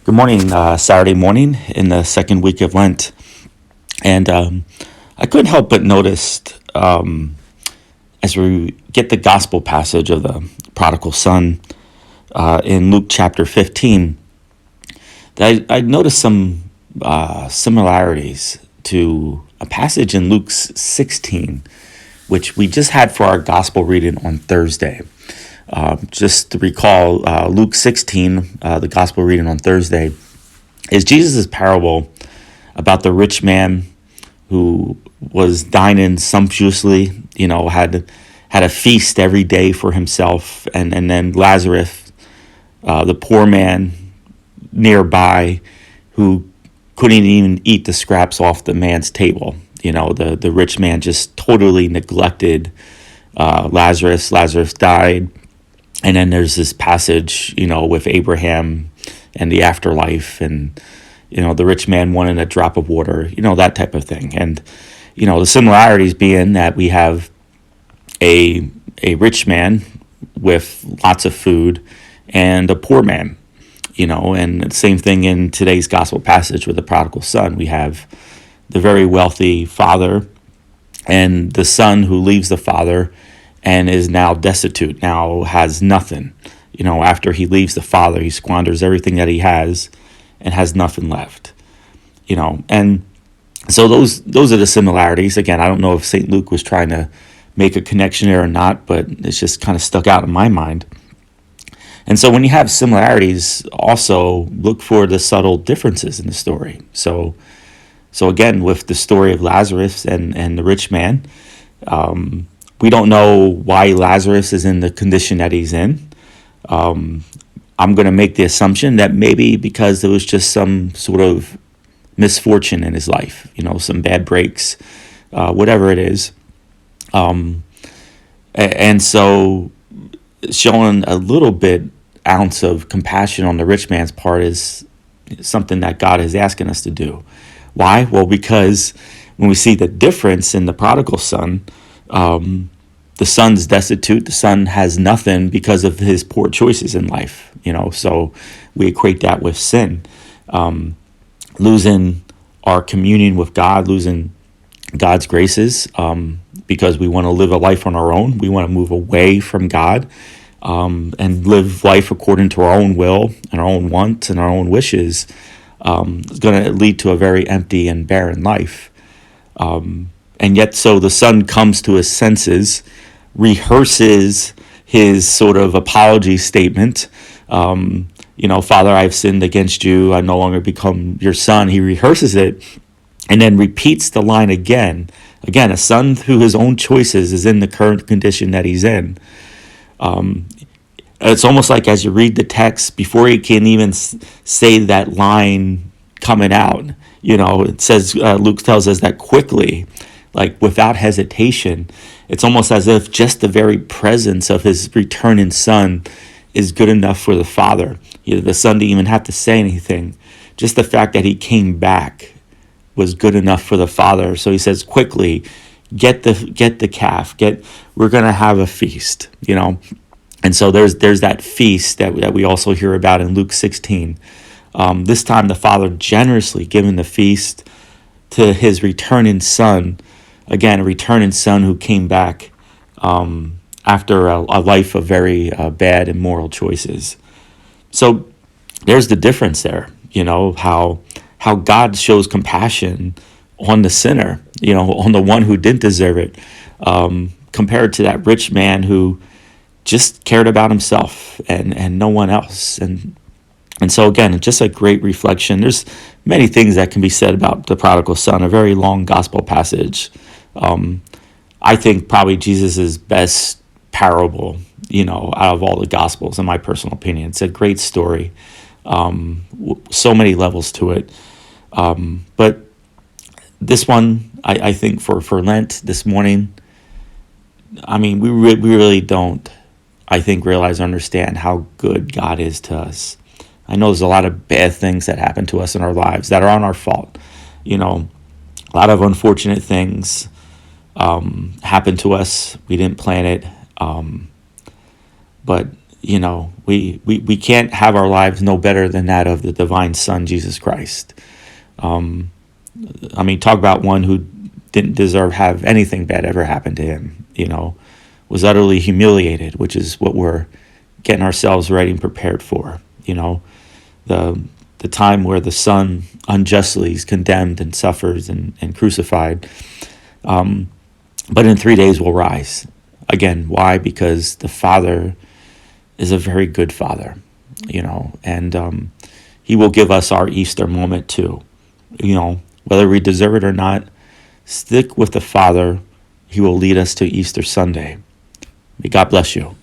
Good morning, Saturday morning in the second week of Lent. And I couldn't help but notice as we get the gospel passage of the prodigal son in Luke chapter 15, that I noticed some similarities to a passage in Luke 16, which we just had for our gospel reading on Thursday. Just to recall, Luke 16, the gospel reading on Thursday, is Jesus' parable about the rich man who was dining sumptuously, had a feast every day for himself, and then Lazarus, the poor man nearby, who couldn't even eat the scraps off the man's table. The rich man just totally neglected Lazarus. Lazarus died. And then there's this passage, with Abraham and the afterlife, and, the rich man wanted a drop of water, that type of thing. And, the similarities being that we have a rich man with lots of food and a poor man, and the same thing in today's gospel passage with the prodigal son. We have the very wealthy father and the son who leaves the father and is now destitute, now has nothing. After he leaves the father, he squanders everything that he has and has nothing left. And so those are the similarities. Again, I don't know if St. Luke was trying to make a connection there or not, but it's just kind of stuck out in my mind. And so when you have similarities, also look for the subtle differences in the story. So again, with the story of Lazarus and the rich man, we don't know why Lazarus is in the condition that he's in. I'm going to make the assumption that maybe because there was just some sort of misfortune in his life, some bad breaks, whatever it is. And so showing a little bit ounce of compassion on the rich man's part is something that God is asking us to do. Why? Well, because when we see the difference in the prodigal son, the son's destitute, the son has nothing because of his poor choices in life, so we equate that with sin, losing our communion with God, losing God's graces, because we want to live a life on our own. We want to move away from God, and live life according to our own will and our own wants and our own wishes. Is going to lead to a very empty and barren life. And yet, so the son comes to his senses, rehearses his sort of apology statement. Father, I've sinned against you. I no longer become your son. He rehearses it and then repeats the line again. Again, a son through his own choices is in the current condition that he's in. It's almost like as you read the text, before he can even say that line coming out, it says, Luke tells us that quickly, like without hesitation. It's almost as if just the very presence of his returning son is good enough for the father. The son didn't even have to say anything. Just the fact that he came back was good enough for the father. So he says quickly, get the calf, we're going to have a feast, And so there's that feast that we also hear about in Luke 16. This time the father generously giving the feast to his returning son. Again, a returning son who came back after a life of very bad and immoral choices. So there's the difference there, how God shows compassion on the sinner, on the one who didn't deserve it, compared to that rich man who just cared about himself and no one else. And so again, it's just a great reflection. There's many things that can be said about the prodigal son, a very long gospel passage. I think probably Jesus' best parable, out of all the gospels, in my personal opinion. It's a great story. So many levels to it. But this one, I think for Lent this morning, we really don't, I think, realize or understand how good God is to us. I know there's a lot of bad things that happen to us in our lives that are on our fault. A lot of unfortunate things happen to us. We didn't plan it. But we can't have our lives no better than that of the divine Son, Jesus Christ. Talk about one who didn't deserve have anything bad ever happen to him, was utterly humiliated, which is what we're getting ourselves ready and prepared for. The time where the Son unjustly is condemned and suffers and crucified. But in 3 days will rise. Again, why? Because the Father is a very good Father, and he will give us our Easter moment too. Whether we deserve it or not, stick with the Father. He will lead us to Easter Sunday. May God bless you.